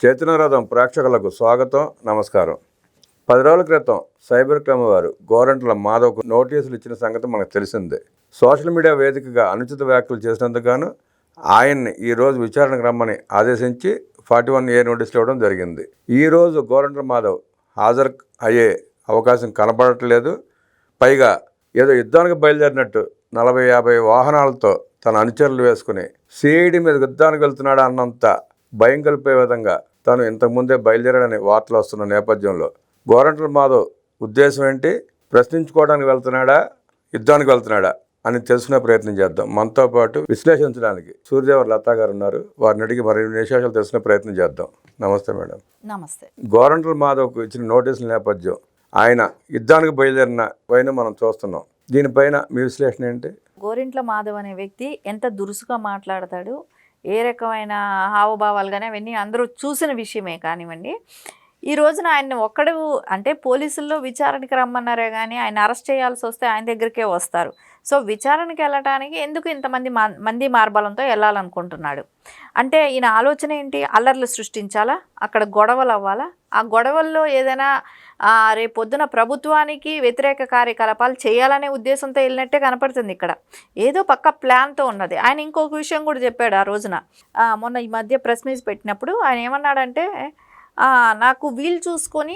చైతన్యరథం ప్రేక్షకులకు స్వాగతం, నమస్కారం. 10 రోజుల క్రితం సైబర్ క్రైమ్ వారు గోరంట్ల మాధవ్కు నోటీసులు ఇచ్చిన సంగతి మనకు తెలిసిందే. సోషల్ మీడియా వేదికగా అనుచిత వ్యాఖ్యలు చేసినందుకు గాను ఆయన్ని ఈరోజు విచారణకు రమ్మని ఆదేశించి 41A నోటీసులు ఇవ్వడం జరిగింది. ఈరోజు గోరంట్ల మాధవ్ హాజరు అయ్యే అవకాశం కనపడట్లేదు. పైగా ఏదో యుద్ధానికి బయలుదేరినట్టు 40-50 వాహనాలతో తన అనుచరులు వేసుకుని సిఐడి మీద యుద్ధానికి వెళ్తున్నాడా అన్నంత భయం కలిపే విధంగా తను ఇంతకుముందే బయలుదేరాడని వార్తలు వస్తున్న నేపథ్యంలో గోరంట్ల మాధవ్ ఉద్దేశం ఏంటి, ప్రశ్నించుకోవడానికి వెళ్తున్నాడా, యుద్ధానికి వెళ్తున్నాడా అని తెలుసుకునే ప్రయత్నం చేద్దాం. మనతో పాటు విశ్లేషించడానికి సూర్యదేవర లతా గారు ఉన్నారు. వారిని అడిగి మరిన్ని విశేషాలు తెలుసుకునే ప్రయత్నం చేద్దాం. నమస్తే మేడం. నమస్తే. గోరంట్ల మాధవ్కు ఇచ్చిన నోటీసుల నేపథ్యం, ఆయన యుద్ధానికి బయలుదేరిన పైన మనం చూస్తున్నాం. దీనిపైన మీ విశ్లేషణ ఏంటి? గోరింట్ల మాధవ్ అనే వ్యక్తి ఎంత దురుసుగా మాట్లాడతాడు, ఏ రకమైన హావభావాలు కానీ అవన్నీ అందరూ చూసిన విషయమే కానివ్వండి. ఈ రోజున ఆయన ఒక్కడు అంటే పోలీసుల్లో విచారణకి రమ్మన్నారే కానీ ఆయన అరెస్ట్ చేయాల్సి వస్తే ఆయన దగ్గరికే వస్తారు. సో విచారణకి వెళ్ళటానికి ఎందుకు ఇంతమంది మంది మార్బలంతో వెళ్ళాలనుకుంటున్నాడు అంటే ఈయన ఆలోచన ఏంటి? అల్లర్లు సృష్టించాలా, అక్కడ గొడవలు అవ్వాలా, ఆ గొడవల్లో ఏదైనా రేపొద్దున ప్రభుత్వానికి వ్యతిరేక కార్యకలాపాలు చేయాలనే ఉద్దేశంతో వెళ్ళినట్టే కనపడుతుంది. ఇక్కడ ఏదో పక్క ప్లాన్తో ఉన్నది. ఆయన ఇంకొక విషయం కూడా చెప్పాడు ఆ రోజున, మొన్న ఈ మధ్య ప్రెస్ మీట్ పెట్టినప్పుడు ఆయన ఏమన్నాడంటే, నాకు వీలు చూసుకొని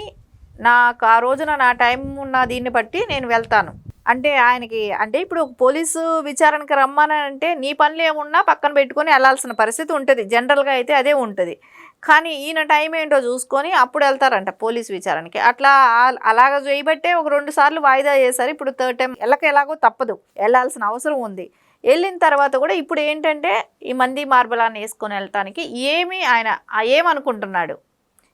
నాకు ఆ రోజున నా టైం ఉన్న దీన్ని బట్టి నేను వెళ్తాను అంటే ఆయనకి అంటే ఇప్పుడు పోలీసు విచారణకి రమ్మనంటే నీ పనులు ఏమున్నా పక్కన పెట్టుకొని వెళ్ళాల్సిన పరిస్థితి ఉంటుంది. జనరల్గా అయితే అదే ఉంటుంది. కానీ ఈయన టైం ఏంటో చూసుకొని అప్పుడు వెళ్తారంట పోలీసు విచారణకి. అట్లా అలాగ చేయబట్టే ఒక 2 సార్లు వాయిదా చేశారు. ఇప్పుడు 3rd టైం ఎలాగో తప్పదు, వెళ్ళాల్సిన అవసరం ఉంది. వెళ్ళిన తర్వాత కూడా ఇప్పుడు ఏంటంటే ఈ మంది మార్బలాన్ని వేసుకొని వెళ్ళటానికి ఆయన ఏమనుకుంటున్నాడు,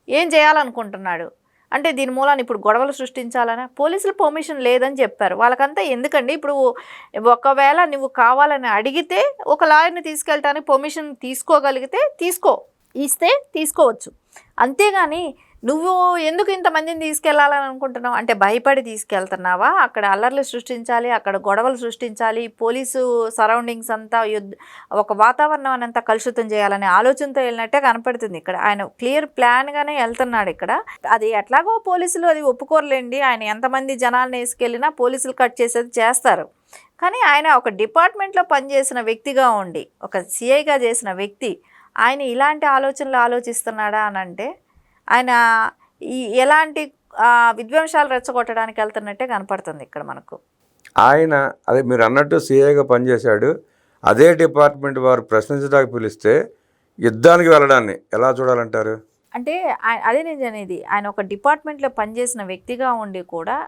ఏం చేయాలనుకుంటున్నాడు అంటే దీని మూలాన్ని ఇప్పుడు గొడవలు సృష్టించాలనా? పోలీసులు పర్మిషన్ లేదని చెప్పారు. వాళ్ళకంతా ఎందుకండి? ఇప్పుడు ఒకవేళ నువ్వు కావాలని అడిగితే ఒక లాయర్ని తీసుకెళ్ళటానికి పర్మిషన్ తీసుకోగలిగితే ఇస్తే తీసుకోవచ్చు. అంతేగాని నువ్వు ఎందుకు ఇంతమందిని తీసుకెళ్లాలని అనుకుంటున్నావు అంటే భయపడి తీసుకెళ్తున్నావా? అక్కడ అల్లర్లు సృష్టించాలి, అక్కడ గొడవలు సృష్టించాలి, పోలీసు సరౌండింగ్స్ అంతా ఒక వాతావరణం అంతా కలుషితం చేయాలనే ఆలోచనతో వెళ్ళినట్టే కనపడుతుంది. ఇక్కడ ఆయన క్లియర్ ప్లాన్గానే వెళ్తున్నాడు. ఇక్కడ అది ఎట్లాగో పోలీసులు అది ఒప్పుకోరలేండి. ఆయన ఎంతమంది జనాలను వేసుకెళ్ళినా పోలీసులు కట్ చేసేది చేస్తారు. కానీ ఆయన ఒక డిపార్ట్మెంట్లో పనిచేసిన వ్యక్తిగా ఉండి ఒక సిఐగా చేసిన వ్యక్తి ఆయన ఇలాంటి ఆలోచనలు ఆలోచిస్తున్నాడా అని అంటే ఆయన ఎలాంటి విధ్వంసాలు రెచ్చగొట్టడానికి వెళ్తున్నట్టే కనపడుతుంది ఇక్కడ మనకు. ఆయన అదే మీరు అన్నట్టు సిఐగా పనిచేశాడు. అదే డిపార్ట్మెంట్ వారు ప్రశ్నించడానికి పిలిస్తే యుద్ధానికి వెళ్ళడాన్ని ఎలా చూడాలంటారు? అంటే అదే నేను అనేది, ఆయన ఒక డిపార్ట్మెంట్లో పనిచేసిన వ్యక్తిగా ఉండి కూడా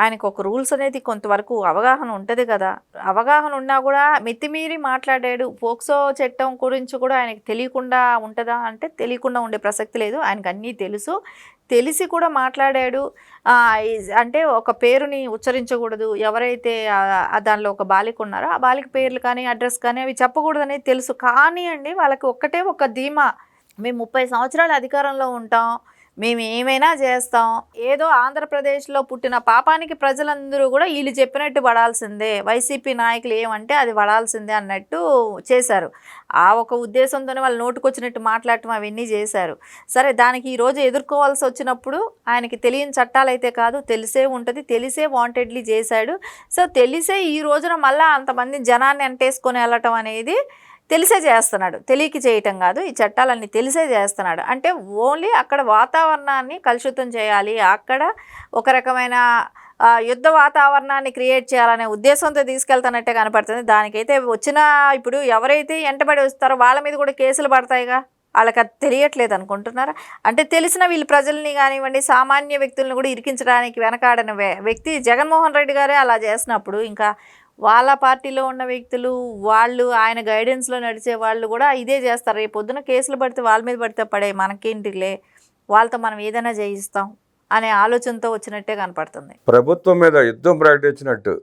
ఆయనకు ఒక రూల్స్ అనేది కొంతవరకు అవగాహన ఉంటుంది కదా. అవగాహన ఉన్నా కూడా మితిమీరి మాట్లాడాడు. పోక్సో చట్టం గురించి కూడా ఆయనకు తెలియకుండా ఉంటుందా అంటే తెలియకుండా ఉండే ప్రసక్తి లేదు. ఆయనకు అన్నీ తెలిసి కూడా మాట్లాడాడు. అంటే ఒక పేరుని ఉచ్చరించకూడదు, ఎవరైతే దానిలో ఒక బాలిక ఉన్నారో ఆ బాలిక పేర్లు కానీ అడ్రస్ కానీ అవి చెప్పకూడదు అనేది తెలుసు. కానీ అండి వాళ్ళకి ఒక్కటే ఒక ధీమా, మేము 30 సంవత్సరాలు అధికారంలో ఉంటాం, మేము ఏమైనా చేస్తాం, ఏదో ఆంధ్రప్రదేశ్లో పుట్టిన పాపానికి ప్రజలందరూ కూడా వీళ్ళు చెప్పినట్టు పడాల్సిందే, వైసీపీ నాయకులు ఏమంటే అది పడాల్సిందే అన్నట్టు చేశారు. ఆ ఒక ఉద్దేశంతోనే వాళ్ళు నోటుకొచ్చినట్టు మాట్లాడటం అవన్నీ చేశారు. సరే, దానికి ఈరోజు ఎదుర్కోవాల్సి వచ్చినప్పుడు ఆయనకి తెలియని చట్టాలు అయితే కాదు, తెలిసే ఉంటుంది, తెలిసే వాంటెడ్లీ చేశాడు. సో తెలిసే ఈ రోజున మళ్ళీ అంతమంది జనాన్ని అంటేసుకొని వెళ్ళటం అనేది తెలిసే చేస్తున్నాడు, తెలియక చేయటం కాదు. ఈ చట్టాలన్నీ తెలిసే చేస్తున్నాడు. అంటే ఓన్లీ అక్కడ వాతావరణాన్ని కలుషితం చేయాలి, అక్కడ ఒక రకమైన యుద్ధ వాతావరణాన్ని క్రియేట్ చేయాలనే ఉద్దేశంతో తీసుకెళ్తానట్టే కనపడుతుంది. దానికైతే వచ్చిన ఇప్పుడు ఎవరైతే వెంటబడి వస్తారో వాళ్ళ మీద కూడా కేసులు పడతాయిగా. వాళ్ళకి అది తెలియట్లేదు అనుకుంటున్నారా? అంటే తెలిసిన వీళ్ళు ప్రజల్ని కానివ్వండి, సామాన్య వ్యక్తులను కూడా ఇరికించడానికి వెనకాడని వ్యక్తి జగన్మోహన్ రెడ్డి గారే అలా చేసినప్పుడు ఇంకా వాళ్ళ పార్టీలో ఉన్న వ్యక్తులు వాళ్ళు ఆయన గైడెన్స్లో నడిచే వాళ్ళు కూడా ఇదే చేస్తారు. రేపు పొద్దున కేసులు పడితే వాళ్ళ మీద పడితే పడే మనకేంటిలే, వాళ్ళతో మనం ఏదైనా చేయిస్తాం అనే ఆలోచనతో వచ్చినట్టే కనపడుతుంది. ప్రభుత్వం మీద యుద్ధం ప్రకటించినట్టు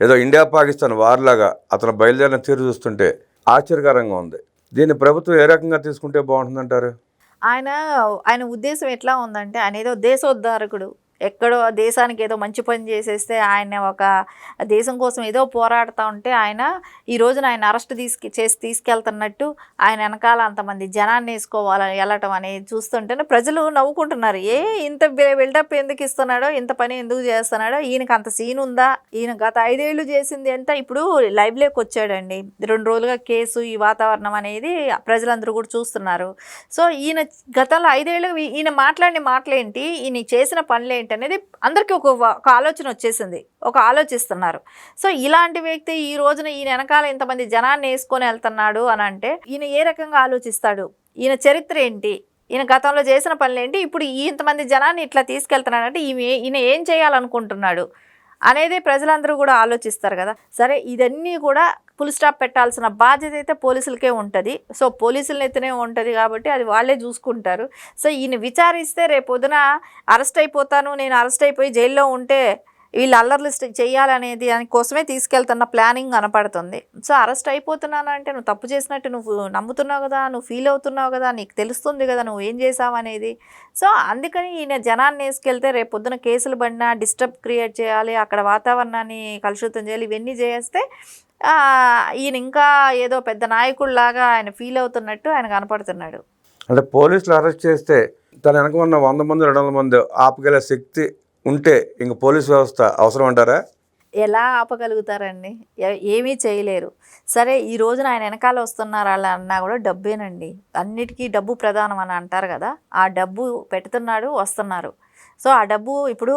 ఏదో ఇండియా పాకిస్తాన్ వార్లాగా అతను బయలుదేరిన తీరు చూస్తుంటే ఆశ్చర్యకరంగా ఉంది. దీన్ని ప్రభుత్వం ఏ రకంగా తీసుకుంటే బాగుంటుందంటారు? ఆయన ఉద్దేశం ఎట్లా ఉందంటే ఆయన ఏదో దేశోద్ధారకుడు, ఎక్కడో దేశానికి ఏదో మంచి పని చేసేస్తే ఆయన ఒక దేశం కోసం ఏదో పోరాడుతూ ఉంటే ఆయన ఈ రోజున ఆయన అరెస్ట్ చేసి తీసుకెళ్తున్నట్టు ఆయన వెనకాల అంతమంది జనాన్ని వేసుకోవాలని వెళ్ళటం అనేది చూస్తుంటేనే ప్రజలు నవ్వుకుంటున్నారు. ఇంత బిల్డప్ ఎందుకు ఇస్తున్నాడో, ఇంత పని ఎందుకు చేస్తున్నాడో, ఈయనకి అంత సీన్ ఉందా, ఈయన గత 5 ఏళ్ళు చేసింది ఎంత, ఇప్పుడు లైవ్లోకి వచ్చాడండి 2 రోజులుగా కేసు, ఈ వాతావరణం అనేది ప్రజలందరూ కూడా చూస్తున్నారు. సో ఈయన గతంలో 5 ఏళ్ళు ఈయన మాట్లాడిన మాటలేంటి, ఈయన చేసిన పనులేంటి అనేది అందరికీ ఒక ఆలోచన వచ్చేసింది, ఒక ఆలోచిస్తున్నారు. సో ఇలాంటి వ్యక్తి ఈ రోజున ఈయన వెనకాల ఇంతమంది జనాన్ని వేసుకొని వెళ్తున్నాడు అని అంటే ఈయన ఏ రకంగా ఆలోచిస్తాడు, ఈయన చరిత్ర ఏంటి, ఈయన గతంలో చేసిన పనులేంటి, ఇప్పుడు ఇంతమంది జనాన్ని ఇట్లా తీసుకెళ్తున్నాడంటే ఈయన ఏం చేయాలనుకుంటున్నాడు అనేది ప్రజలందరూ కూడా ఆలోచిస్తారు కదా. సరే ఇదన్నీ కూడా ఫుల్ స్టాప్ పెట్టాల్సిన బాధ్యత అయితే పోలీసులకే ఉంటుంది. సో పోలీసుల ఎత్తునే ఉంటుంది కాబట్టి అది వాళ్ళే చూసుకుంటారు. సో ఈయన విచారిస్తే రేపొద్దున అరెస్ట్ అయిపోతాను, నేను అరెస్ట్ అయిపోయి జైల్లో ఉంటే వీళ్ళు అల్లర్లు చేయాలనేది దానికోసమే తీసుకెళ్తున్న ప్లానింగ్ కనపడుతుంది. సో అరెస్ట్ అయిపోతున్నాను అంటే నువ్వు తప్పు చేసినట్టు నువ్వు నమ్ముతున్నావు కదా, నువ్వు ఫీల్ అవుతున్నావు కదా, నీకు తెలుస్తుంది కదా నువ్వు ఏం చేసావు అనేది. సో అందుకని ఈయన జనాన్ని వేసుకెళ్తే రేపొద్దున కేసులు పడినా డిస్టర్బ్ క్రియేట్ చేయాలి, అక్కడ వాతావరణాన్ని కలుషితం చేయాలి, ఇవన్నీ చేస్తే ఈయన ఇంకా ఏదో పెద్ద నాయకుడిలాగా ఆయన ఫీల్ అవుతున్నట్టు ఆయన కనపడుతున్నాడు. అంటే పోలీసులు అరెస్ట్ చేస్తే తన వెనక ఉన్న 100 మంది 200 మంది ఆపగల శక్తి ఉంటే ఇంక పోలీస్ వ్యవస్థ అవసరం అంటారా? ఎలా ఆపగలుగుతారండి, ఏమీ చేయలేరు. సరే ఈ రోజున ఆయన వెనకాల వస్తున్నారు అలా అన్నా కూడా డబ్బేనండి, అన్నిటికీ డబ్బు ప్రధానం అని అంటారు కదా, ఆ డబ్బు పెడుతున్నాడు, వస్తున్నారు. సో ఆ డబ్బు ఇప్పుడు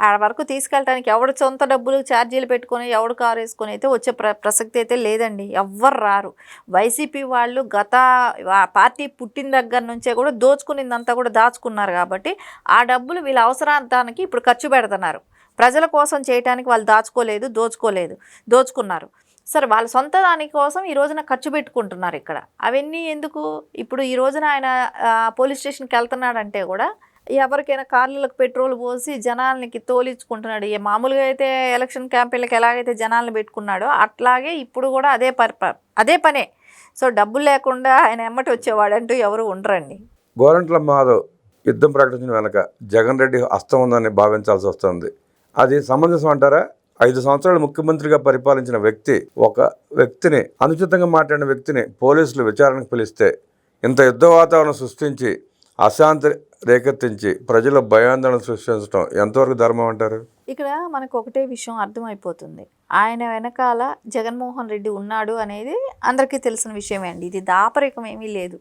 ఆ వరకు తీసుకెళ్ళడానికి ఎవడు సొంత డబ్బులు ఛార్జీలు పెట్టుకొని ఎవడు కారు వేసుకొని అయితే వచ్చే ప్రసక్తి అయితే లేదండి, ఎవ్వరు రారు. వైసీపీ వాళ్ళు గత పార్టీ పుట్టిన దగ్గర నుంచే కూడా దోచుకునిందంతా కూడా దాచుకున్నారు కాబట్టి ఆ డబ్బులు వీళ్ళ అవసరానికి ఇప్పుడు ఖర్చు పెడుతున్నారు. ప్రజల కోసం చేయడానికి వాళ్ళు దోచుకున్నారు. సరే వాళ్ళ సొంత దానికోసం ఈ రోజున ఖర్చు పెట్టుకుంటున్నారు ఇక్కడ. అవన్నీ ఎందుకు, ఇప్పుడు ఈ రోజున ఆయన పోలీస్ స్టేషన్కి వెళ్తున్నాడంటే కూడా ఎవరికైనా కార్లకు పెట్రోల్ పోసి జనాలకి తోలించుకుంటున్నాడు. మామూలుగా అయితే ఎలక్షన్ క్యాంపెయిన్లకు ఎలాగైతే జనాలను పెట్టుకున్నాడో అట్లాగే ఇప్పుడు కూడా అదే పనే. సో డబ్బులు లేకుండా ఆయన ఎమ్మటి వచ్చేవాడంటూ ఎవరు ఉండరండి. గోరంట్ల మాధవ్ యుద్ధం ప్రకటించిన వెనక జగన్ రెడ్డి హస్తం ఉందని భావించాల్సి వస్తుంది. అది సమంజసం అంటారా? 5 సంవత్సరాలు ముఖ్యమంత్రిగా పరిపాలించిన వ్యక్తి, ఒక వ్యక్తిని అనుచితంగా మాట్లాడిన వ్యక్తిని పోలీసులు విచారణకు పిలిస్తే ఇంత యుద్ధ వాతావరణం సృష్టించి అశాంతి రేకెత్తించి ప్రజల భయాందోళన సృష్టించడం ఎంతవరకు ధర్మం అంటారు? ఇక్కడ మనకు ఒకటే విషయం అర్థమైపోతుంది, ఆయన వెనకాల జగన్మోహన్ రెడ్డి ఉన్నాడు అనేది అందరికీ తెలిసిన విషయమే అండి. ఇది దాపరికం ఏమీ లేదు,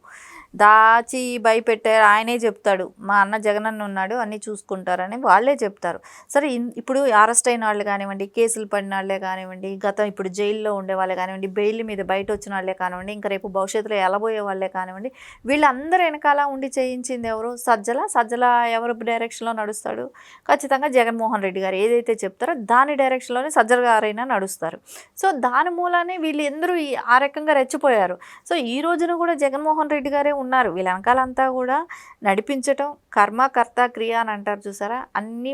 దాచి భయపెట్టారు. ఆయనే చెప్తాడు మా అన్న జగనన్న ఉన్నాడు అన్నీ చూసుకుంటారని వాళ్ళే చెప్తారు. సరే ఇప్పుడు అరెస్ట్ అయిన వాళ్ళు కానివ్వండి, కేసులు పడిన వాళ్ళే కానివ్వండి, ఇప్పుడు జైల్లో ఉండే వాళ్ళే కానివ్వండి, బెయిల్ మీద బయట వచ్చిన వాళ్ళే కానివ్వండి, ఇంకా రేపు భవిష్యత్తులో ఎలబోయే వాళ్ళే కానివ్వండి, వీళ్ళందరూ వెనకాల ఉండి చేయించింది ఎవరు? సజ్జల ఎవరు డైరెక్షన్లో నడుస్తాడు? ఖచ్చితంగా జగన్మోహన్ రెడ్డి గారు ఏదైతే చెప్తారో దాని డైరెక్షన్లోనే సజ్జల గారైనా నడుస్తారు. సో దాని మూలానే వీళ్ళు అందరూ ఆ రకంగా రెచ్చిపోయారు. సో ఈ రోజున కూడా జగన్మోహన్ రెడ్డి గారే ఉన్నారు, వీళ్ళ వెనకాలంతా కూడా నడిపించటం, కర్మ కర్త క్రియ అని అంటారు చూసారా, అన్నీ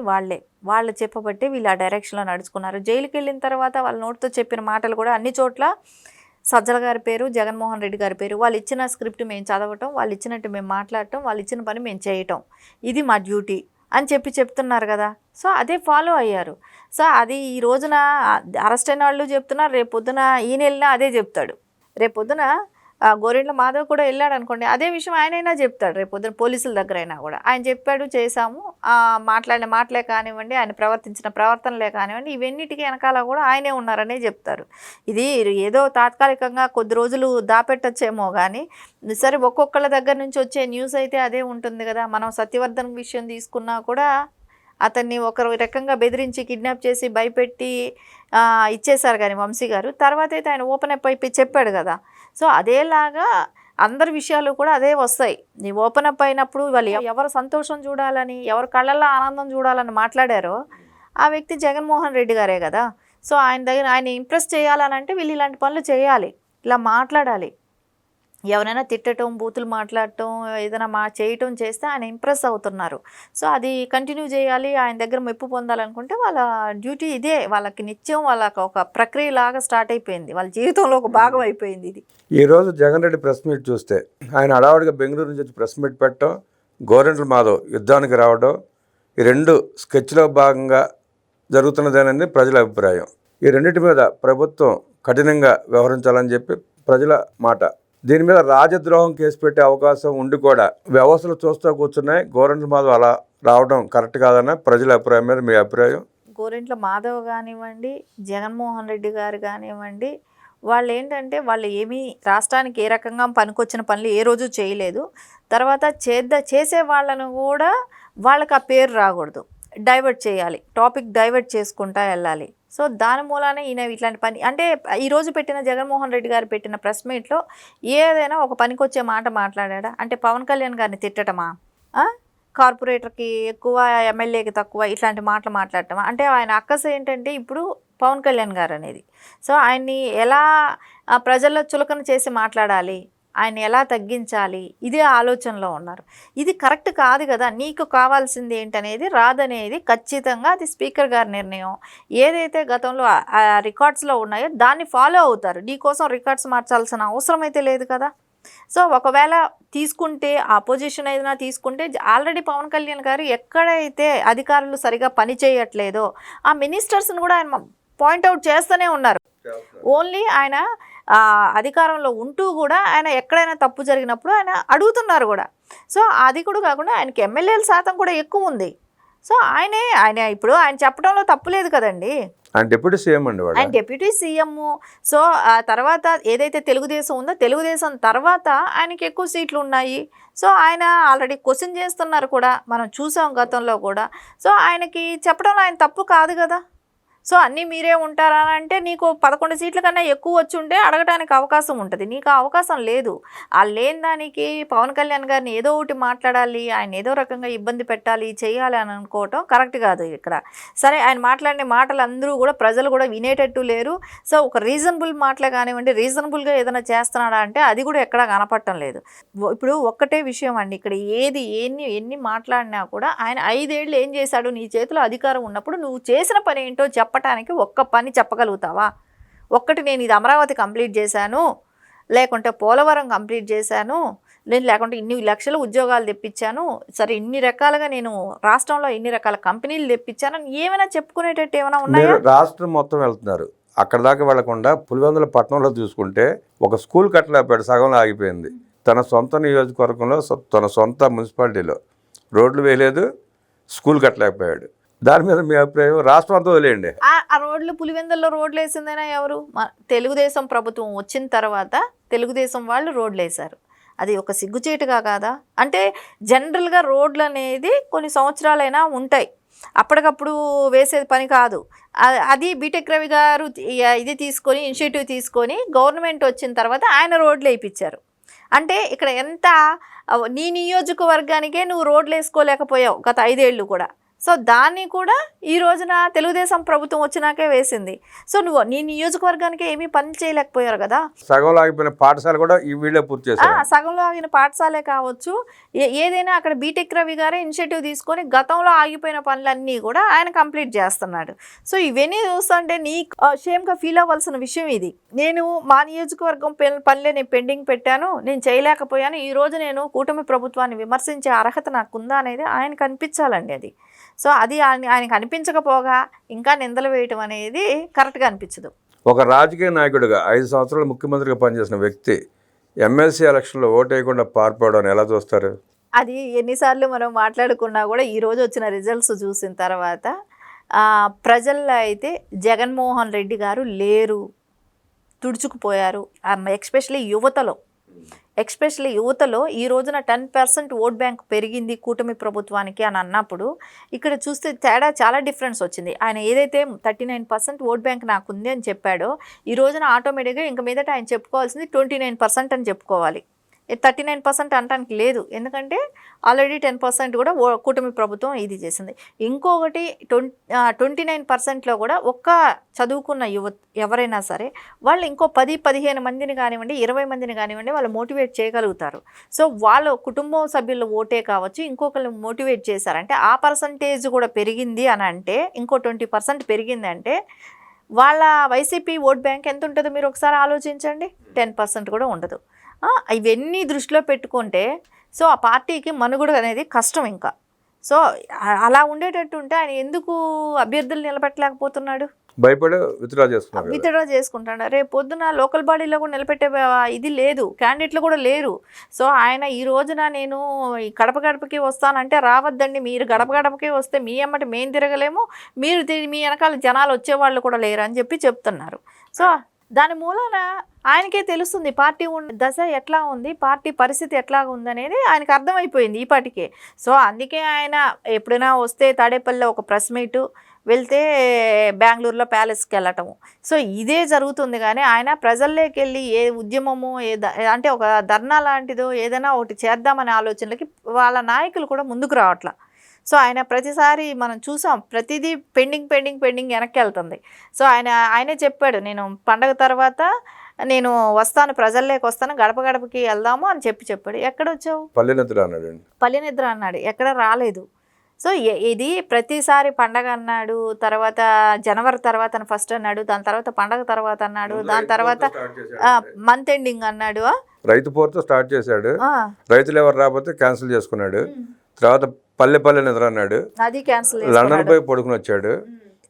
వాళ్ళు చెప్పబట్టే వీళ్ళు ఆ డైరెక్షన్లో నడుచుకున్నారు. జైలుకి వెళ్ళిన తర్వాత వాళ్ళ నోటితో చెప్పిన మాటలు కూడా అన్ని చోట్ల సజ్జల గారి పేరు, జగన్మోహన్ రెడ్డి గారి పేరు, వాళ్ళు ఇచ్చిన స్క్రిప్ట్ మేము చదవటం, వాళ్ళు ఇచ్చినట్టు మేము మాట్లాడటం, వాళ్ళు ఇచ్చిన పని మేము చేయటం, ఇది మా డ్యూటీ అని చెప్తున్నారు కదా. సో అదే ఫాలో అయ్యారు. సో అది ఈ రోజున అరెస్ట్ అయిన వాళ్ళు చెప్తున్నారు, రేపొద్దున ఈయన వెళ్ళినా అదే చెప్తాడు. రేపొద్దున గోరెంట్ల మాధవ్ కూడా వెళ్ళాడు అనుకోండి, అదే విషయం ఆయనైనా చెప్తాడు. రేపొద్దున పోలీసుల దగ్గర అయినా కూడా ఆయన చెప్పాడు, చేశాము, మాట్లాడిన మాటలే కానివ్వండి, ఆయన ప్రవర్తించిన ప్రవర్తనలే కానివ్వండి, ఇవన్నిటికీ వెనకాల కూడా ఆయనే ఉన్నారనే చెప్తారు. ఇది ఏదో తాత్కాలికంగా కొద్ది రోజులు దాపెట్టచ్చేమో కానీ సరే ఒక్కొక్కళ్ళ దగ్గర నుంచి వచ్చే న్యూస్ అయితే అదే ఉంటుంది కదా. మనం సత్యవర్ధన్ విషయం తీసుకున్నా కూడా అతన్ని ఒక రకంగా బెదిరించి కిడ్నాప్ చేసి భయపెట్టి ఇచ్చేశారు కానీ వంశీ గారు, తర్వాత అయితే ఆయన ఓపెన్ అప్ అయిపోయి చెప్పాడు కదా. సో అదేలాగా అందరి విషయాలు కూడా అదే వస్తాయి. నీ ఓపెన్ అప్ అయినప్పుడు వాళ్ళు ఎవరు సంతోషం చూడాలని, ఎవరు కళ్ళల్లో ఆనందం చూడాలని మాట్లాడారో ఆ వ్యక్తి జగన్మోహన్ రెడ్డి గారే కదా. సో ఆయన ఇంప్రెస్ చేయాలని అంటే వీళ్ళు ఇలాంటి పనులు చేయాలి, ఇలా మాట్లాడాలి. ఎవరైనా తిట్టడం, బూతులు మాట్లాడటం, ఏదైనా చేయటం చేస్తే ఆయన ఇంప్రెస్ అవుతున్నారు. సో అది కంటిన్యూ చేయాలి, ఆయన దగ్గర మెప్పు పొందాలనుకుంటే వాళ్ళ డ్యూటీ ఇదే. వాళ్ళకి నిత్యం వాళ్ళకి ఒక ప్రక్రియలాగా స్టార్ట్ అయిపోయింది, వాళ్ళ జీవితంలో ఒక భాగం అయిపోయింది ఇది. ఈరోజు జగన్ రెడ్డి ప్రెస్ మీట్ చూస్తే ఆయన హడావుడిగా బెంగళూరు నుంచి వచ్చి ప్రెస్ మీట్ పెట్టడం, గోరెంట్ల మాధవ్ యుద్ధానికి రావడం, ఈ రెండు స్కెచ్లో భాగంగా జరుగుతున్నదేనని ప్రజల అభిప్రాయం. ఈ రెండింటి మీద ప్రభుత్వం కఠినంగా వ్యవహరించాలని చెప్పి ప్రజల మాట. దీని మీద రాజద్రోహం కేసు పెట్టే అవకాశం ఉండి కూడా వ్యవస్థలు చూస్తూ కూర్చున్నాయి. గోరంట్ల మాధవ్ అలా రావడం కరెక్ట్ కాదన్న ప్రజల అభిప్రాయం మీద మీ అభిప్రాయం? గోరంట్ల మాధవ్ కానివ్వండి, జగన్మోహన్ రెడ్డి గారు కానివ్వండి, వాళ్ళు ఏంటంటే వాళ్ళు ఏమీ రాష్ట్రానికి ఏ రకంగా పనికొచ్చిన పనులు ఏ రోజు చేయలేదు. తర్వాత చేసే వాళ్ళను కూడా వాళ్ళకి ఆ పేరు రాకూడదు, డైవర్ట్ చేయాలి, టాపిక్ డైవర్ట్ చేసుకుంటా వెళ్ళాలి. సో దాని మూలానే ఈయన ఇట్లాంటి పని అంటే ఈరోజు పెట్టిన జగన్మోహన్ రెడ్డి గారు పెట్టిన ప్రెస్ మీట్లో ఏదైనా ఒక పనికొచ్చే మాట మాట్లాడా అంటే పవన్ కళ్యాణ్ గారిని తిట్టటమా, కార్పొరేటర్కి ఎక్కువ ఎమ్మెల్యేకి తక్కువ ఇట్లాంటి మాటలు మాట్లాడటమా? అంటే ఆయన అక్కస ఏంటంటే ఇప్పుడు పవన్ కళ్యాణ్ గారు అనేది. సో ఆయన్ని ఎలా ప్రజల్లో చులకన చేసి మాట్లాడాలి, ఆయన ఎలా తగ్గించాలి, ఇదే ఆలోచనలో ఉన్నారు. ఇది కరెక్ట్ కాదు కదా. నీకు కావాల్సింది ఏంటనేది రాదనేది ఖచ్చితంగా అది స్పీకర్ గారి నిర్ణయం. ఏదైతే గతంలో రికార్డ్స్లో ఉన్నాయో దాన్ని ఫాలో అవుతారు. నీకోసం రికార్డ్స్ మార్చాల్సిన అవసరం అయితే లేదు కదా. సో ఒకవేళ తీసుకుంటే ఆపోజిషన్ ఏదైనా తీసుకుంటే ఆల్రెడీ పవన్ కళ్యాణ్ గారు ఎక్కడైతే అధికారులు సరిగా పని చేయట్లేదో ఆ మినిస్టర్స్ని కూడా ఆయన పాయింట్అవుట్ చేస్తూనే ఉన్నారు. ఓన్లీ ఆయన అధికారంలో ఉంటూ కూడా ఆయన ఎక్కడైనా తప్పు జరిగినప్పుడు ఆయన అడుగుతున్నారు కూడా. సో అది కూడా కాకుండా ఆయనకి ఎమ్మెల్యేల శాతం కూడా ఎక్కువ ఉంది. సో ఆయన ఇప్పుడు ఆయన చెప్పడంలో తప్పు లేదు కదండి. ఆయన డిప్యూటీ సీఎం అండి, ఆయన డిప్యూటీ సీఎం. సో ఆ తర్వాత ఏదైతే తెలుగుదేశం ఉందో తెలుగుదేశం తర్వాత ఆయనకి ఎక్కువ సీట్లు ఉన్నాయి. సో ఆయన ఆల్రెడీ క్వశ్చన్ చేస్తున్నారు కూడా, మనం చూసాం గతంలో కూడా. సో ఆయనకి చెప్పడంలో ఆయన తప్పు కాదు కదా. సో అన్నీ మీరే ఉంటారా అంటే నీకు 11 సీట్ల కన్నా ఎక్కువ వచ్చి ఉంటే అడగడానికి అవకాశం ఉంటుంది. నీకు ఆ అవకాశం లేదు. ఆ లేని దానికి పవన్ కళ్యాణ్ గారిని ఏదో ఒకటి మాట్లాడాలి, ఆయన ఏదో రకంగా ఇబ్బంది పెట్టాలి, చేయాలి అని అనుకోవటం కరెక్ట్ కాదు ఇక్కడ. సరే ఆయన మాట్లాడిన మాటలు అందరూ కూడా ప్రజలు కూడా వినేటట్టు లేరు. సో ఒక రీజనబుల్ మాటలే కానివ్వండి, రీజనబుల్గా ఏదైనా చేస్తున్నాడా అంటే అది కూడా ఎక్కడా కనపడటం లేదు. ఇప్పుడు ఒక్కటే విషయం అండి, ఇక్కడ ఎన్ని మాట్లాడినా కూడా ఆయన 5 ఏళ్ళు ఏం చేశాడు, నీ చేతిలో అధికారం ఉన్నప్పుడు నువ్వు చేసిన పని ఏంటో చెప్పడానికి ఒక్క పని చెప్పగలుగుతావా? ఒక్కటి, నేను ఇది అమరావతి కంప్లీట్ చేశాను, లేకుంటే పోలవరం కంప్లీట్ చేశాను, లేకుంటే ఇన్ని లక్షల ఉద్యోగాలు తెప్పించాను, సరే ఇన్ని రకాలుగా నేను రాష్ట్రంలో ఇన్ని రకాల కంపెనీలు తెప్పించాను, ఏమైనా చెప్పుకునేటట్టు ఏమైనా ఉన్నాయా? రాష్ట్రం మొత్తం వెళ్తున్నారు, అక్కడ దాకా వెళ్లకుండా పులివెందుల పట్టణంలో చూసుకుంటే ఒక స్కూల్ కట్టలేపాడు, సగంలో ఆగిపోయింది. తన సొంత నియోజకవర్గంలో తన సొంత మున్సిపాలిటీలో రోడ్లు వేయలేదు, స్కూల్ కట్టలేకపోయాడు. దాని మీద మీ అభిప్రాయం? రాష్ట్రం అంతా వదిలేయండి. ఆ రోడ్లు పులివెందుల్లో రోడ్లు వేసిందైనా ఎవరు? తెలుగుదేశం ప్రభుత్వం వచ్చిన తర్వాత తెలుగుదేశం వాళ్ళు రోడ్లు వేశారు. అది ఒక సిగ్గుచేటుగా కాదా? అంటే జనరల్గా రోడ్లు అనేది కొన్ని సంవత్సరాలైనా ఉంటాయి, అప్పటికప్పుడు వేసేది పని కాదు. అది బీటెక్ రవి గారు ఇది తీసుకొని ఇనిషియేటివ్ తీసుకొని గవర్నమెంట్ వచ్చిన తర్వాత ఆయన రోడ్లు వేయించారు. అంటే ఇక్కడ ఎంత నీ నియోజకవర్గానికే నువ్వు రోడ్లు వేసుకోలేకపోయావు గత 5 ఏళ్ళు కూడా. సో దాన్ని కూడా ఈ రోజున తెలుగుదేశం ప్రభుత్వం వచ్చినాకే వేసింది. సో నువ్వు నీ నియోజకవర్గానికి ఏమీ పని చేయలేకపోయారు కదా. సగంలో ఆగిపోయిన పాఠశాల కూడా ఈ వీళ్ళే పూర్తి చేశారు. సగంలో ఆగిన పాఠశాలే కావచ్చు, ఏదైనా అక్కడ బీటెక్ రవి గారే ఇనిషియేటివ్ తీసుకొని గతంలో ఆగిపోయిన పనులన్నీ కూడా ఆయన కంప్లీట్ చేస్తున్నాడు. సో ఇవన్నీ చూస్తుంటే నీ షేమ్గా ఫీల్ అవ్వాల్సిన విషయం ఇది. నేను మా నియోజకవర్గం పనులే నేను పెండింగ్ పెట్టాను, నేను చేయలేకపోయాను, ఈరోజు నేను కూటమి ప్రభుత్వాన్ని విమర్శించే అర్హత నాకుందా అనేది ఆయనకు అనిపించాలండి అది. సో అది ఆయనకు అనిపించకపోగా ఇంకా నిందలు వేయటం అనేది కరెక్ట్గా అనిపించదు. ఒక రాజకీయ నాయకుడిగా 5 సంవత్సరాలు ముఖ్యమంత్రిగా పనిచేసిన వ్యక్తి ఎమ్మెల్సీ ఎలక్షన్లో ఓటు వేయకుండా పారిపోవడం ఎలా చూస్తారు? అది ఎన్నిసార్లు మనం మాట్లాడుకున్నా కూడా ఈరోజు వచ్చిన రిజల్ట్స్ చూసిన తర్వాత ప్రజల్లో అయితే జగన్మోహన్ రెడ్డి గారు లేరు, తుడుచుకుపోయారు. ఎక్స్పెషల్లీ యువతలో ఈ రోజున 10% ఓట్ బ్యాంక్ పెరిగింది కూటమి ప్రభుత్వానికి అని అన్నప్పుడు ఇక్కడ చూస్తే తేడా చాలా డిఫరెన్స్ వచ్చింది. ఆయన ఏదైతే 39% ఓట్ బ్యాంక్ నాకు ఉంది అని చెప్పాడో ఈ రోజున ఆటోమేటిక్గా ఇంక మీదట ఆయన చెప్పుకోవాల్సింది 29% అని చెప్పుకోవాలి. 39% అనడానికి లేదు, ఎందుకంటే ఆల్రెడీ 10% కూడా కూటమి ప్రభుత్వం ఇది చేసింది. ఇంకొకటి 29%లో కూడా ఒక్క చదువుకున్న ఎవరైనా సరే వాళ్ళు ఇంకో 10-15 మందిని కానివ్వండి, 20 మందిని కానివ్వండి వాళ్ళు మోటివేట్ చేయగలుగుతారు. సో వాళ్ళ కుటుంబ సభ్యుల ఓటే కావచ్చు ఇంకొకరు మోటివేట్ చేశారంటే ఆ పర్సంటేజ్ కూడా పెరిగింది అని అంటే, ఇంకో 20% పెరిగింది అంటే వాళ్ళ వైసీపీ ఓట్ బ్యాంక్ ఎంత ఉంటుందో మీరు ఒకసారి ఆలోచించండి. 10% కూడా ఉండదు. ఇవన్నీ దృష్టిలో పెట్టుకుంటే సో ఆ పార్టీకి మనుగడ అనేది కష్టం ఇంకా. సో అలా ఉండేటట్టు ఉంటే ఆయన ఎందుకు అభ్యర్థులు నిలబెట్టలేకపోతున్నాడు? భయపడి విత్డ్రా చేసుకున్నారు కదా. విత్డ్రా చేసుకుంటాడు. రేపు పొద్దున లోకల్ బాడీలో కూడా నిలబెట్టే ఇది లేదు, క్యాండిడేట్లు కూడా లేరు. సో ఆయన ఈ రోజున నేను ఈ గడప గడపకి వస్తానంటే రావద్దండి, మీరు గడప గడపకి వస్తే మీ అమ్మటి మేము తిరగలేము, మీరు మీ వెనకాల జనాలు వచ్చేవాళ్ళు కూడా లేరు అని చెప్తున్నారు. సో దాని మూలాన ఆయనకే తెలుస్తుంది పార్టీ దశ ఎట్లా ఉంది, పార్టీ పరిస్థితి ఎట్లా ఉందనేది ఆయనకు అర్థమైపోయింది ఈ పాటికే. సో అందుకే ఆయన ఎప్పుడైనా వస్తే తాడేపల్లిలో ఒక ప్రెస్ మీటు, వెళ్తే బెంగళూరులో ప్యాలెస్కి వెళ్ళటము. సో ఇదే జరుగుతుంది. కానీ ఆయన ప్రజల్లోకి వెళ్ళి ఏ ఉద్యమము అంటే ఒక ధర్నా లాంటిదో ఏదైనా ఒకటి చేద్దామనే ఆలోచనలకి వాళ్ళ నాయకులు కూడా ముందుకు రావట్లా. సో ఆయన ప్రతిసారి మనం చూసాం, ప్రతిదీ పెండింగ్ వెనక్కి వెళ్తుంది. సో ఆయనే చెప్పాడు, నేను పండగ తర్వాత నేను వస్తాను, ప్రజల్లోకి వస్తాను, గడప గడపకి వెళ్దాము అని చెప్పాడు. ఎక్కడొచ్చావు? పల్లె నిద్ర అన్నాడు, ఎక్కడ రాలేదు. సో ఇది ప్రతిసారి పండగ అన్నాడు, తర్వాత జనవరి తర్వాత ఫస్ట్ అన్నాడు, దాని తర్వాత పండగ తర్వాత అన్నాడు, దాని తర్వాత మంత్ ఎండింగ్ అన్నాడు. రైతు పోరుతో స్టార్ట్ చేశాడు, రైతులు ఎవరు రాకపోతే క్యాన్సిల్ చేసుకున్నాడు. తర్వాత పల్లె నిద్ర అన్నాడు, అది క్యాన్సిల్. లండన్ పోయి పడుకుని వచ్చాడు.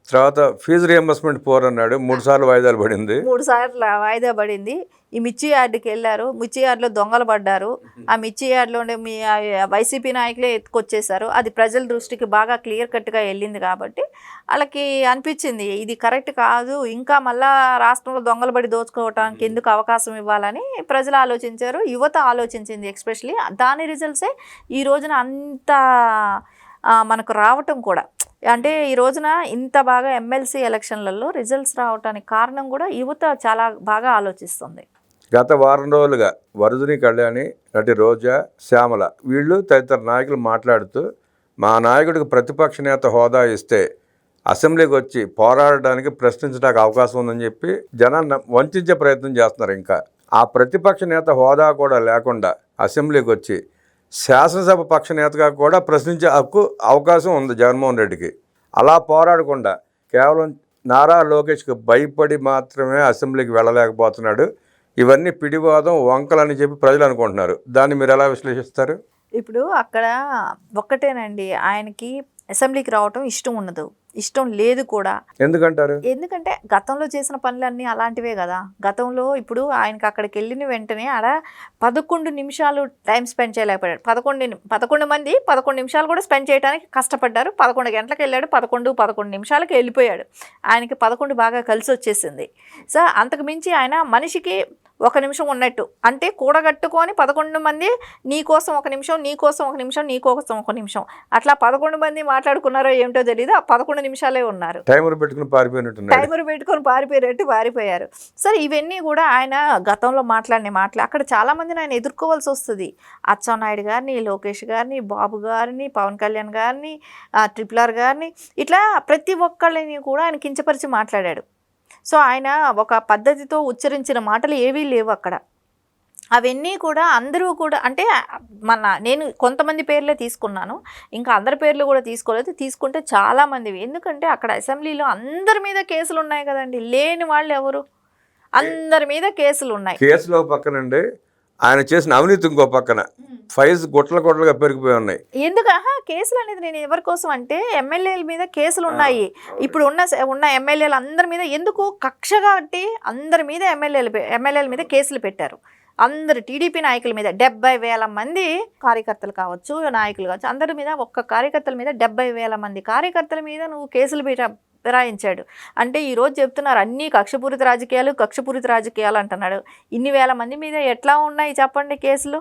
తర్వాత ఫీజు రియంబర్స్మెంట్ పోర్ అన్నాడు, 3 సార్లు వాయిదాలు పడింది. 3 సార్లు వాయిదా పడింది. ఈ మిర్చి యార్డుకి వెళ్ళారు, మిర్చి యార్డులో దొంగలు పడ్డారు. ఆ మిర్చి యార్డులో మీ వైసీపీ నాయకులే ఎత్తుకొచ్చేసారు. అది ప్రజల దృష్టికి బాగా క్లియర్ కట్గా వెళ్ళింది కాబట్టి వాళ్ళకి అనిపించింది ఇది కరెక్ట్ కాదు, ఇంకా మళ్ళా రాష్ట్రంలో దొంగలు పడి దోచుకోవటానికి ఎందుకు అవకాశం ఇవ్వాలని ప్రజలు ఆలోచించారు, యువత ఆలోచించింది ఎస్పెషలీ. దాని రిజల్ట్సే ఈ రోజున అంత మనకు రావటం కూడా. అంటే ఈ రోజున ఇంత బాగా ఎమ్మెల్సీ ఎలక్షన్లలో రిజల్ట్స్ రావడానికి కారణం కూడా యువత చాలా బాగా ఆలోచిస్తుంది. గత వారం రోజులుగా వరదని కళ్యాణి, నటి రోజా, శ్యామల వీళ్ళు తదితర నాయకులు మాట్లాడుతూ మా నాయకుడికి ప్రతిపక్ష నేత హోదా ఇస్తే అసెంబ్లీకి వచ్చి పోరాడడానికి, ప్రశ్నించడానికి అవకాశం ఉందని చెప్పి జనాన్ని వంచే ప్రయత్నం చేస్తున్నారు. ఇంకా ఆ ప్రతిపక్ష నేత హోదా కూడా లేకుండా అసెంబ్లీకి వచ్చి శాసనసభ పక్ష నేతగా కూడా ప్రశ్నించే అవకాశం ఉంది జగన్మోహన్ రెడ్డికి. అలా పోరాడకుండా కేవలం నారా లోకేష్కి భయపడి మాత్రమే అసెంబ్లీకి వెళ్ళలేకపోతున్నాడు. ఇవన్నీ పిడివాదం, వంకలని చెప్పి ప్రజలు అనుకుంటున్నారు. దాన్ని మీరు ఎలా విశ్లేషిస్తారు? ఇప్పుడు అక్కడ ఒక్కటేనండి, ఆయనకి అసెంబ్లీకి రావటం ఇష్టం ఉండదు, ఇష్టం లేదు కూడా. ఎందుకంటారు? ఎందుకంటే గతంలో చేసిన పనులన్నీ అలాంటివే కదా. గతంలో ఇప్పుడు ఆయనకి అక్కడికి వెళ్ళిన వెంటనే ఆడ 11 నిమిషాలు టైం స్పెండ్ చేయలేకపోయాడు. 11 మంది 11 నిమిషాలు కూడా స్పెండ్ చేయడానికి కష్టపడ్డారు. 11 గంటలకు వెళ్ళాడు, 11 నిమిషాలకి వెళ్ళిపోయాడు. ఆయనకి 11 బాగా కలిసి వచ్చేసింది. సో అంతకు మించి ఆయన మనిషికి 1 నిమిషం ఉన్నట్టు, అంటే కూడగట్టుకొని 11 మంది నీ కోసం 1 నిమిషం, నీ కోసం 1 నిమిషం, నీ కోసం 1 నిమిషం, అట్లా 11 మంది మాట్లాడుకున్నారో ఏమిటో తెలియదు. ఆ 11 నిమిషాలే ఉన్నారు. టైమర్ పెట్టుకుని పారిపోయారు. సరే ఇవన్నీ కూడా ఆయన గతంలో మాట్లాడిన మాటలు. అక్కడ చాలా మందిని ఆయన ఎదుర్కోవాల్సి వస్తుంది. అచ్చెన్నాయుడు గారిని, లోకేష్ గారిని, బాబు గారిని, పవన్ కళ్యాణ్ గారిని, RRR గారిని, ఇట్లా ప్రతి ఒక్కళ్ళని కూడా ఆయన కించపరిచి మాట్లాడాడు. సో ఆయన ఒక పద్ధతితో ఉచ్చరించిన మాటలు ఏవీ లేవు అక్కడ. అవన్నీ కూడా అందరూ కూడా, అంటే నేను కొంతమంది పేర్లే తీసుకున్నాను, ఇంకా అందరి పేర్లు కూడా తీసుకోలేదు. తీసుకుంటే చాలామందివి. ఎందుకంటే అక్కడ అసెంబ్లీలో అందరి మీద కేసులు ఉన్నాయి కదండి, లేని వాళ్ళు ఎవరు? అందరి మీద కేసులు ఉన్నాయి. కేసులో పక్కనండి ఆయన చేసిన అవినీతి ఇంకో పక్కన ఫైల్స్ గుట్టలుగా పెరిగిపోయి ఉన్నాయి. ఎందుకు కేసులు అనేది నేను ఎవరి కోసం అంటే ఎమ్మెల్యేల మీద కేసులు ఉన్నాయి. ఇప్పుడు ఉన్న ఎమ్మెల్యేలు అందరి మీద ఎందుకు కక్ష కాబట్టి అందరి మీద ఎమ్మెల్యేల మీద కేసులు పెట్టారు. అందరు టీడీపీ నాయకుల మీద 70,000 మంది కార్యకర్తలు కావచ్చు, నాయకులు కావచ్చు, అందరి మీద, ఒక్క కార్యకర్తల మీద 70,000 మంది కార్యకర్తల మీద నువ్వు కేసులు ఫిరాయించాడు. అంటే ఈరోజు చెప్తున్నారు అన్నీ కక్షపూరిత రాజకీయాలు అంటున్నాడు. ఇన్ని వేల మంది మీద ఎట్లా ఉన్నాయి చెప్పండి కేసులు?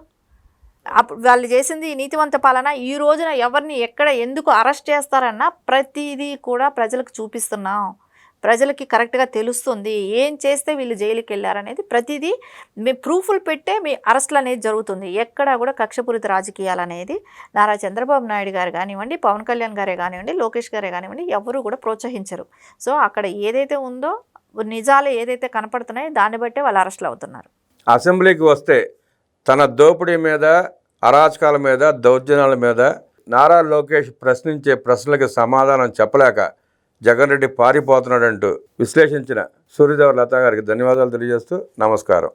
అప్పుడు వాళ్ళు చేసింది నీతివంత పాలన. ఈ రోజున ఎవరిని ఎక్కడ ఎందుకు అరెస్ట్ చేస్తారన్న ప్రతిదీ కూడా ప్రజలకు చూపిస్తున్నాం. ప్రజలకి కరెక్ట్గా తెలుస్తుంది ఏం చేస్తే వీళ్ళు జైలుకి వెళ్ళారనేది. ప్రతిదీ మీ ప్రూఫ్లు పెట్టే మీ అరెస్టులు అనేది జరుగుతుంది. ఎక్కడా కూడా కక్షపూరిత రాజకీయాలు అనేది నారా చంద్రబాబు నాయుడు గారు కానివ్వండి, పవన్ కళ్యాణ్ గారే కానివ్వండి, లోకేష్ గారే కానివ్వండి, ఎవరు కూడా ప్రోత్సహించరు. సో అక్కడ ఏదైతే ఉందో, నిజాలు ఏదైతే కనపడుతున్నాయో దాన్ని బట్టే వాళ్ళు అరెస్టులు అవుతున్నారు. అసెంబ్లీకి వస్తే తన దోపిడీ మీద, అరాచకాల మీద, దౌర్జన్యాల మీద నారా లోకేష్ ప్రశ్నించే ప్రశ్నలకు సమాధానం చెప్పలేక జగన్ రెడ్డి పారిపోతున్నాడంటూ విశ్లేషించిన సూర్యదేవర లతా గారికి ధన్యవాదాలు తెలియజేస్తూ నమస్కారం.